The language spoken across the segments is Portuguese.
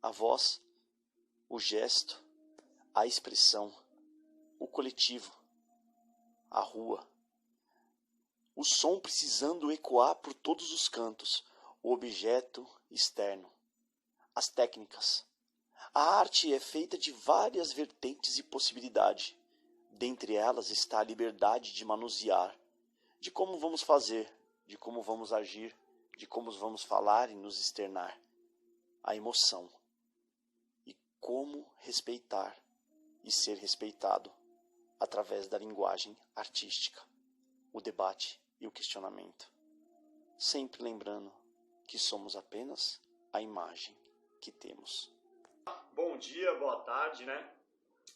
a voz, o gesto, a expressão, o coletivo, a rua. O som precisando ecoar por todos os cantos, o objeto externo, as técnicas. A arte é feita de várias vertentes e possibilidades. Dentre elas está a liberdade de manusear, de como vamos fazer, de como vamos agir, de como vamos falar e nos externar. A emoção. E como respeitar e ser respeitado através da linguagem artística, o debate e o questionamento. Sempre lembrando que somos apenas a imagem que temos. Bom dia, boa tarde, né?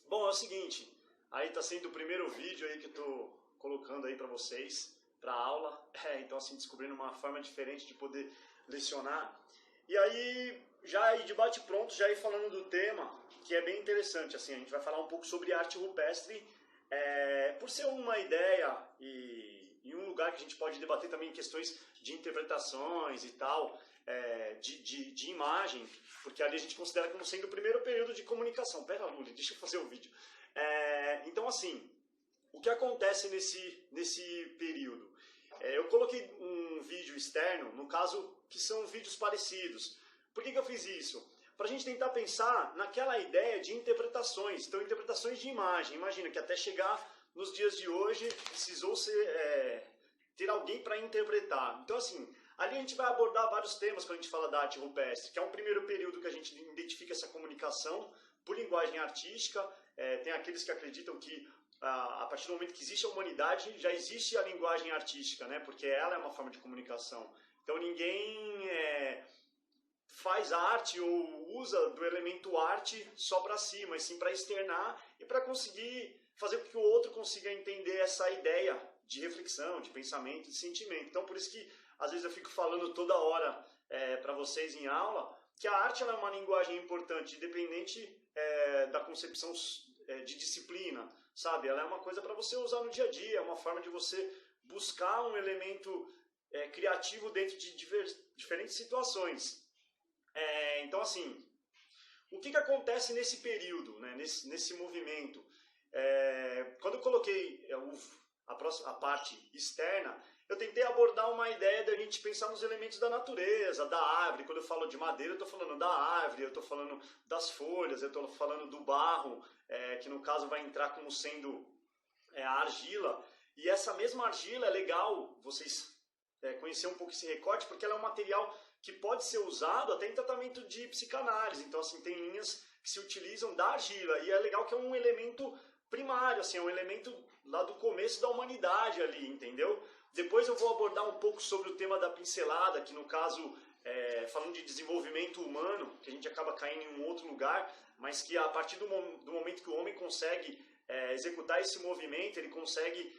Bom, é o seguinte, aí tá sendo o primeiro vídeo aí que eu tô colocando aí para vocês, para aula, então assim, descobrindo uma forma diferente de poder lecionar. E aí, já aí de bate pronto, já ir falando do tema, que é bem interessante, assim, a gente vai falar um pouco sobre arte rupestre, por ser uma ideia e um lugar que a gente pode debater também questões de interpretações e tal, de imagem, porque ali a gente considera como sendo o primeiro período de comunicação. Pera, Luli, deixa eu fazer o vídeo. Então, assim, o que acontece nesse período? Eu coloquei um vídeo externo, no caso, que são vídeos parecidos. Por que eu fiz isso? Para a gente tentar pensar naquela ideia de interpretações. Então, interpretações de imagem. Imagina que até chegar nos dias de hoje, precisou ter alguém para interpretar. Então, assim, ali a gente vai abordar vários temas quando a gente fala da arte rupestre, que é um primeiro período que a gente identifica essa comunicação por linguagem artística. Tem aqueles que acreditam que a partir do momento que existe a humanidade, já existe a linguagem artística, né? Porque ela é uma forma de comunicação. Então ninguém faz arte ou usa do elemento arte só para si, mas sim para externar e para conseguir fazer com que o outro consiga entender essa ideia de reflexão, de pensamento, de sentimento. Então por isso que às vezes eu fico falando toda hora para vocês em aula que a arte ela é uma linguagem importante, independente da concepção de disciplina, sabe? Ela é uma coisa para você usar no dia a dia, é uma forma de você buscar um elemento criativo dentro de diferentes situações. Então, assim, o que acontece nesse período, né? nesse movimento? Quando eu coloquei a parte externa, eu tentei abordar uma ideia da gente pensar nos elementos da natureza, da árvore. Quando eu falo de madeira, eu estou falando da árvore, eu estou falando das folhas, eu estou falando do barro, que no caso vai entrar como sendo a argila. E essa mesma argila é legal vocês conhecer um pouco esse recorte, porque ela é um material que pode ser usado até em tratamento de psicanálise. Então, assim, tem linhas que se utilizam da argila. E é legal que é um elemento primário, assim, é um elemento lá do começo da humanidade ali, entendeu? Depois eu vou abordar um pouco sobre o tema da pincelada, que no caso, falando de desenvolvimento humano, que a gente acaba caindo em um outro lugar, mas que a partir do momento que o homem consegue executar esse movimento, ele consegue,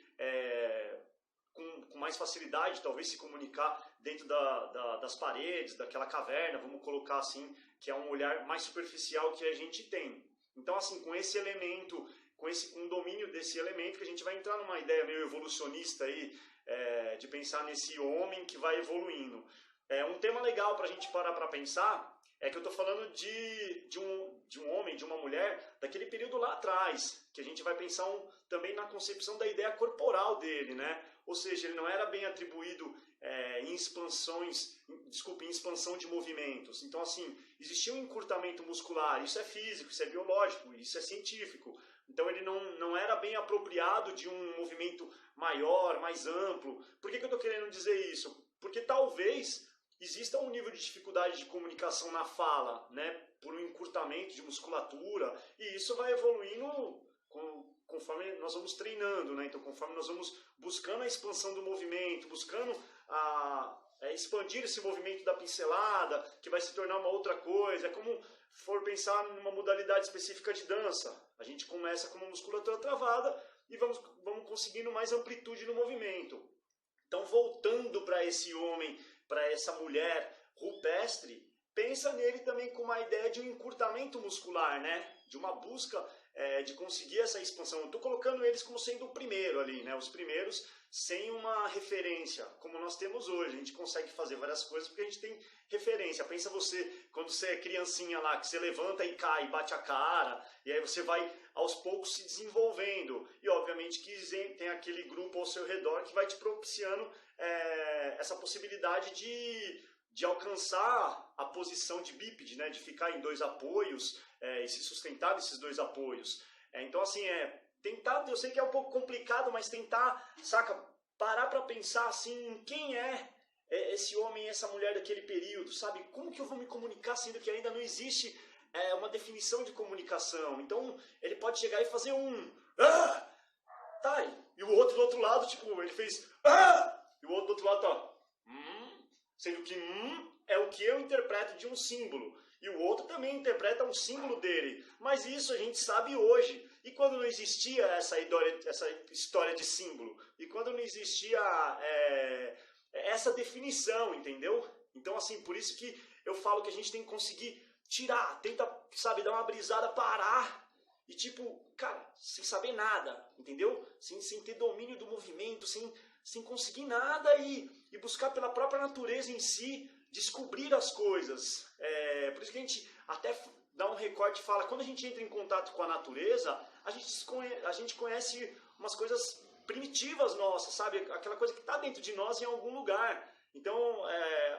com mais facilidade, talvez se comunicar dentro das paredes, daquela caverna, vamos colocar assim, que é um olhar mais superficial que a gente tem. Então, assim, com esse elemento, com um domínio desse elemento, que a gente vai entrar numa ideia meio evolucionista aí, de pensar nesse homem que vai evoluindo. Um tema legal para a gente parar para pensar é que eu estou falando de um homem, de uma mulher, daquele período lá atrás, que a gente vai pensar também na concepção da ideia corporal dele, né? Ou seja, ele não era bem atribuído em expansão de movimentos. Então, assim, existia um encurtamento muscular, isso é físico, isso é biológico, isso é científico. Então ele não era bem apropriado de um movimento maior, mais amplo. Por que eu estou querendo dizer isso? Porque talvez exista um nível de dificuldade de comunicação na fala, né? Por um encurtamento de musculatura, e isso vai evoluindo conforme nós vamos treinando, né? Então conforme nós vamos buscando a expansão do movimento, buscando expandir esse movimento da pincelada, que vai se tornar uma outra coisa. É como for pensar numa modalidade específica de dança. A gente começa com uma musculatura travada e vamos conseguindo mais amplitude no movimento. Então, voltando para esse homem, para essa mulher rupestre, pensa nele também com uma ideia de um encurtamento muscular, né? De uma busca de conseguir essa expansão. Eu estou colocando eles como sendo o primeiro ali, né? Os primeiros sem uma referência, como nós temos hoje. A gente consegue fazer várias coisas porque a gente tem referência. Pensa você, quando você é criancinha lá, que você levanta e cai, bate a cara, e aí você vai aos poucos se desenvolvendo. E obviamente que tem aquele grupo ao seu redor que vai te propiciando essa possibilidade de alcançar a posição de bípede, né? De ficar em dois apoios e se sustentar nesses dois apoios. Então, assim, tentar, eu sei que é um pouco complicado, mas tentar, saca, parar para pensar assim, quem é esse homem e essa mulher daquele período, sabe? Como que eu vou me comunicar sendo que ainda não existe uma definição de comunicação? Então, ele pode chegar e fazer tá, e o outro do outro lado, tipo, ele fez e o outro do outro lado tá sendo que é o que eu interpreto de um símbolo. E o outro também interpreta um símbolo dele. Mas isso a gente sabe hoje. E quando não existia essa história de símbolo? E quando não existia essa definição, entendeu? Então, assim, por isso que eu falo que a gente tem que conseguir tirar, tenta, sabe, dar uma brisada, parar. E tipo, cara, sem saber nada, entendeu? Sem ter domínio do movimento, sem conseguir nada e buscar pela própria natureza em si, descobrir as coisas. Por isso que a gente até dá um recorte e fala, quando a gente entra em contato com a natureza, a gente conhece umas coisas primitivas nossas, sabe? Aquela coisa que está dentro de nós em algum lugar. Então,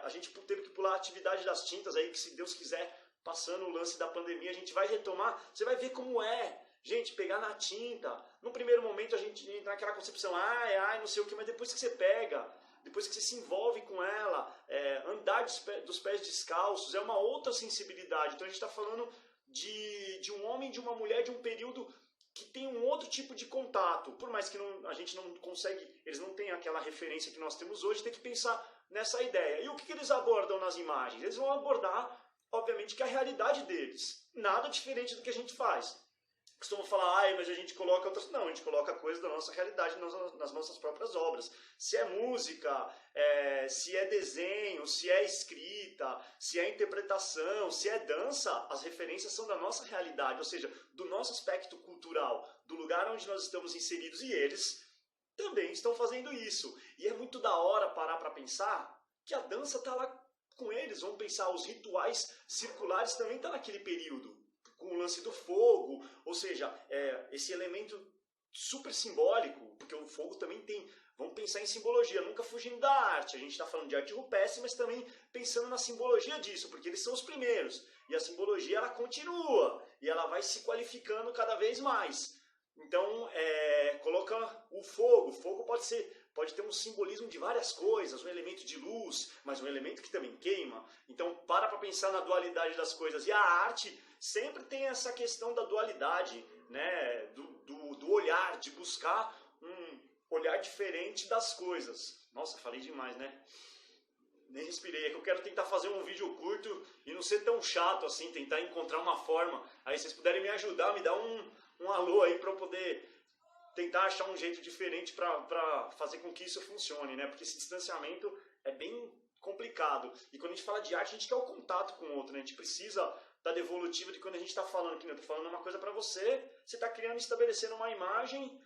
a gente teve que pular a atividade das tintas aí, que se Deus quiser, passando o lance da pandemia, a gente vai retomar, você vai ver como gente, pegar na tinta. No primeiro momento a gente entra naquela concepção, não sei o que, mas depois que você pega, depois que você se envolve com ela, andar dos pés descalços é uma outra sensibilidade. Então a gente está falando de um homem, de uma mulher, de um período que tem um outro tipo de contato. Por mais que a gente não consegue, eles não têm aquela referência que nós temos hoje, tem que pensar nessa ideia. E o que eles abordam nas imagens? Eles vão abordar, obviamente, que é a realidade deles. Nada diferente do que a gente faz. Costumam falar, mas a gente coloca outras... Não, a gente coloca coisas da nossa realidade nas nossas próprias obras. Se é música, se é desenho, se é escrita, se é interpretação, se é dança, as referências são da nossa realidade, ou seja, do nosso aspecto cultural, do lugar onde nós estamos inseridos, e eles também estão fazendo isso. E é muito da hora parar para pensar que a dança está lá com eles. Vamos pensar, os rituais circulares também estão naquele período, com o lance do fogo, ou seja, esse elemento super simbólico, porque o fogo também tem, vamos pensar em simbologia, nunca fugindo da arte, a gente está falando de arte rupestre, mas também pensando na simbologia disso, porque eles são os primeiros, e a simbologia ela continua, e ela vai se qualificando cada vez mais. Então, coloca o fogo pode ter um simbolismo de várias coisas, um elemento de luz, mas um elemento que também queima. Então, para pensar na dualidade das coisas. E a arte sempre tem essa questão da dualidade, né? Do olhar, de buscar um olhar diferente das coisas. Nossa, falei demais, né? Nem respirei. É que eu quero tentar fazer um vídeo curto e não ser tão chato assim, tentar encontrar uma forma. Aí, se vocês puderem me ajudar, me dá um alô aí para eu poder tentar achar um jeito diferente para fazer com que isso funcione, né? Porque esse distanciamento é bem complicado. E quando a gente fala de arte, a gente quer o contato com o outro, né? A gente precisa da devolutiva de quando a gente está falando, que eu estou falando uma coisa para você está criando, estabelecendo uma imagem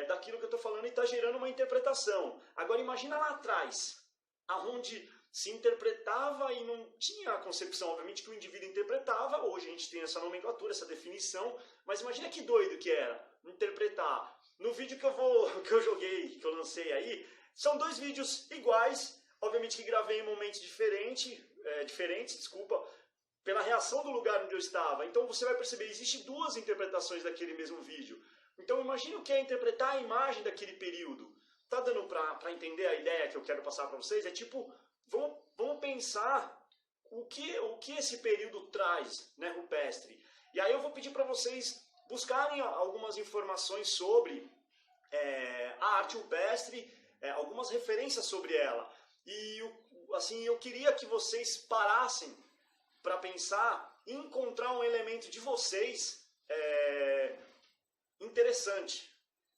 daquilo que eu estou falando e está gerando uma interpretação. Agora imagina lá atrás, aonde se interpretava e não tinha a concepção, obviamente, que o indivíduo interpretava. Hoje a gente tem essa nomenclatura, essa definição, mas imagina que doido que era interpretar. No vídeo que eu joguei, que eu lancei aí, são 2 vídeos iguais, obviamente que gravei em momentos diferentes, pela reação do lugar onde eu estava. Então você vai perceber, existem 2 interpretações daquele mesmo vídeo. Então imagina o que é interpretar a imagem daquele período. Tá dando para entender a ideia que eu quero passar para vocês? É tipo, vamos pensar o que esse período traz, né, rupestre. E aí eu vou pedir para vocês buscarem algumas informações sobre a arte rupestre, algumas referências sobre ela. E assim, eu queria que vocês parassem para pensar e encontrar um elemento de vocês interessante.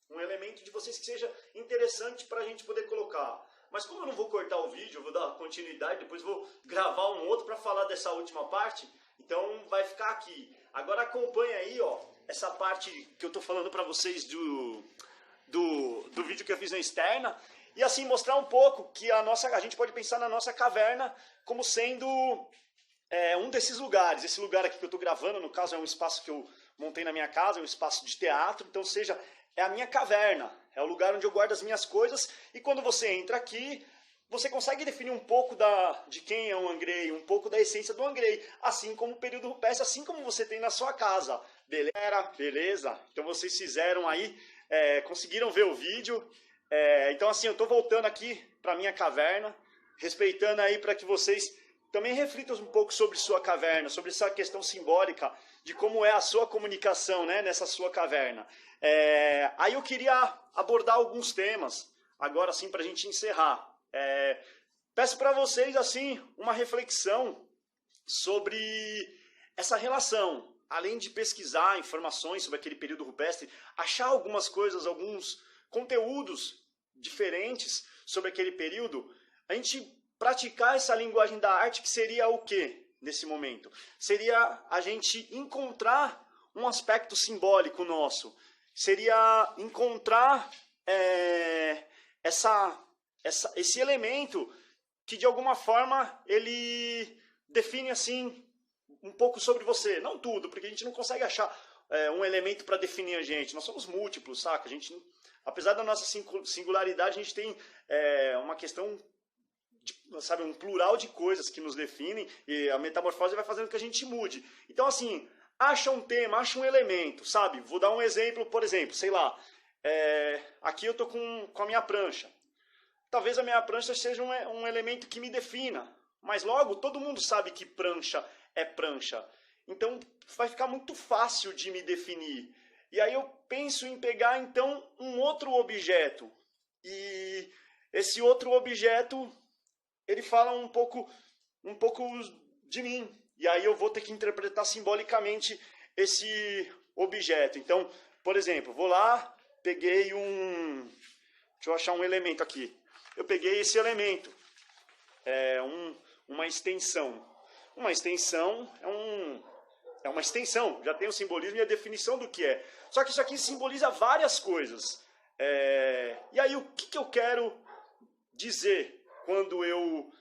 Um elemento de vocês que seja interessante para a gente poder colocar. Mas como eu não vou cortar o vídeo, eu vou dar continuidade, depois vou gravar um outro para falar dessa última parte, então vai ficar aqui. Agora acompanha aí, ó, essa parte que eu estou falando para vocês do vídeo que eu fiz na externa, e assim mostrar um pouco que a gente pode pensar na nossa caverna como sendo um desses lugares. Esse lugar aqui que eu estou gravando, no caso, é um espaço que eu montei na minha casa, é um espaço de teatro, então, ou seja, é a minha caverna, é o lugar onde eu guardo as minhas coisas, e quando você entra aqui, você consegue definir um pouco de quem é o Angrei, um pouco da essência do Angrei, assim como o período rupestre, assim como você tem na sua casa. Beleza? Então vocês fizeram aí, conseguiram ver o vídeo. Então assim, eu estou voltando aqui para a minha caverna, respeitando aí para que vocês também reflitam um pouco sobre sua caverna, sobre essa questão simbólica de como é a sua comunicação, né, nessa sua caverna. Aí eu queria abordar alguns temas, agora sim, para a gente encerrar. Peço para vocês assim uma reflexão sobre essa relação, além de pesquisar informações sobre aquele período rupestre, achar algumas coisas, alguns conteúdos diferentes sobre aquele período, a gente praticar essa linguagem da arte, que seria o quê nesse momento? Seria a gente encontrar um aspecto simbólico nosso, seria encontrar esse elemento que de alguma forma ele define assim um pouco sobre você, não tudo, porque a gente não consegue achar um elemento para definir a gente, nós somos múltiplos, saca? A gente, apesar da nossa singularidade, a gente tem uma questão, sabe, um plural de coisas que nos definem, e a metamorfose vai fazendo que a gente mude. Então assim, acha um tema, acha um elemento, sabe? Vou dar um exemplo, por exemplo, sei lá, aqui eu estou com a minha prancha. Talvez a minha prancha seja um elemento que me defina, mas logo todo mundo sabe que prancha é prancha. Então vai ficar muito fácil de me definir. E aí eu penso em pegar então um outro objeto. E esse outro objeto, ele fala um pouco de mim. E aí eu vou ter que interpretar simbolicamente esse objeto. Então, por exemplo, vou lá, peguei deixa eu achar um elemento aqui. Eu peguei esse elemento, uma extensão. Uma extensão é uma extensão, já tem o simbolismo e a definição do que é. Só que isso aqui simboliza várias coisas. E aí, o que eu quero dizer quando eu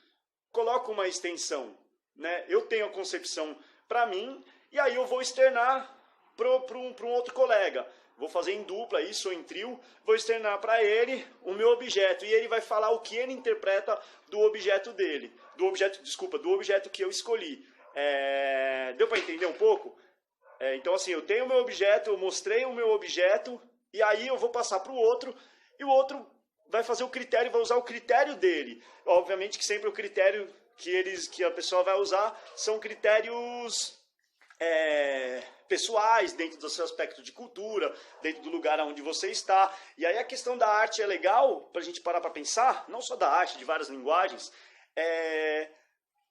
coloco uma extensão? Né? Eu tenho a concepção para mim, e aí eu vou externar para um outro colega. Vou fazer em dupla isso, ou em trio, vou externar para ele o meu objeto, e ele vai falar o que ele interpreta do objeto dele, do objeto que eu escolhi. Deu para entender um pouco? Então assim, eu tenho o meu objeto, eu mostrei o meu objeto, e aí eu vou passar para o outro, e o outro vai fazer o critério, vai usar o critério dele. Obviamente que sempre o critério que a pessoa vai usar são critérios pessoais, dentro do seu aspecto de cultura, dentro do lugar onde você está. E aí a questão da arte é legal para a gente parar para pensar, não só da arte, de várias linguagens,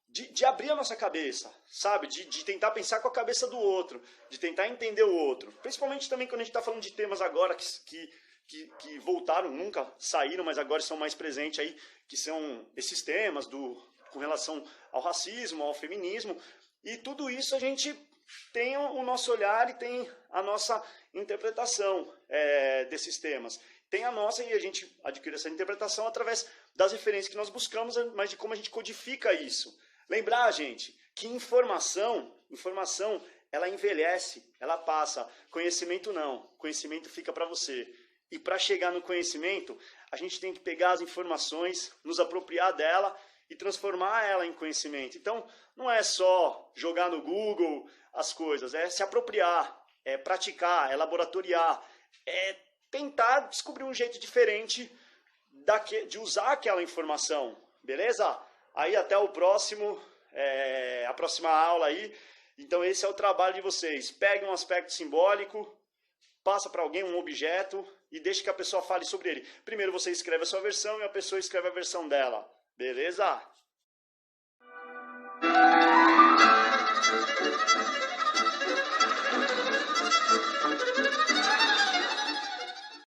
de abrir a nossa cabeça, sabe? De tentar pensar com a cabeça do outro, de tentar entender o outro. Principalmente também quando a gente está falando de temas agora que voltaram, nunca saíram, mas agora estão mais presentes aí, que são esses temas com relação ao racismo, ao feminismo. E tudo isso a gente tem o nosso olhar e tem a nossa interpretação desses temas. Tem a nossa, e a gente adquire essa interpretação através das referências que nós buscamos, mas de como a gente codifica isso. Lembrar, gente, que informação ela envelhece, ela passa. Conhecimento não, conhecimento fica para você. E para chegar no conhecimento, a gente tem que pegar as informações, nos apropriar dela e transformar ela em conhecimento. Então, não é só jogar no Google as coisas, é se apropriar, é praticar, é laboratoriar, é tentar descobrir um jeito diferente de usar aquela informação, beleza? Aí até a próxima aula aí. Então esse é o trabalho de vocês. Pegue um aspecto simbólico, passa para alguém um objeto e deixe que a pessoa fale sobre ele. Primeiro você escreve a sua versão e a pessoa escreve a versão dela, beleza?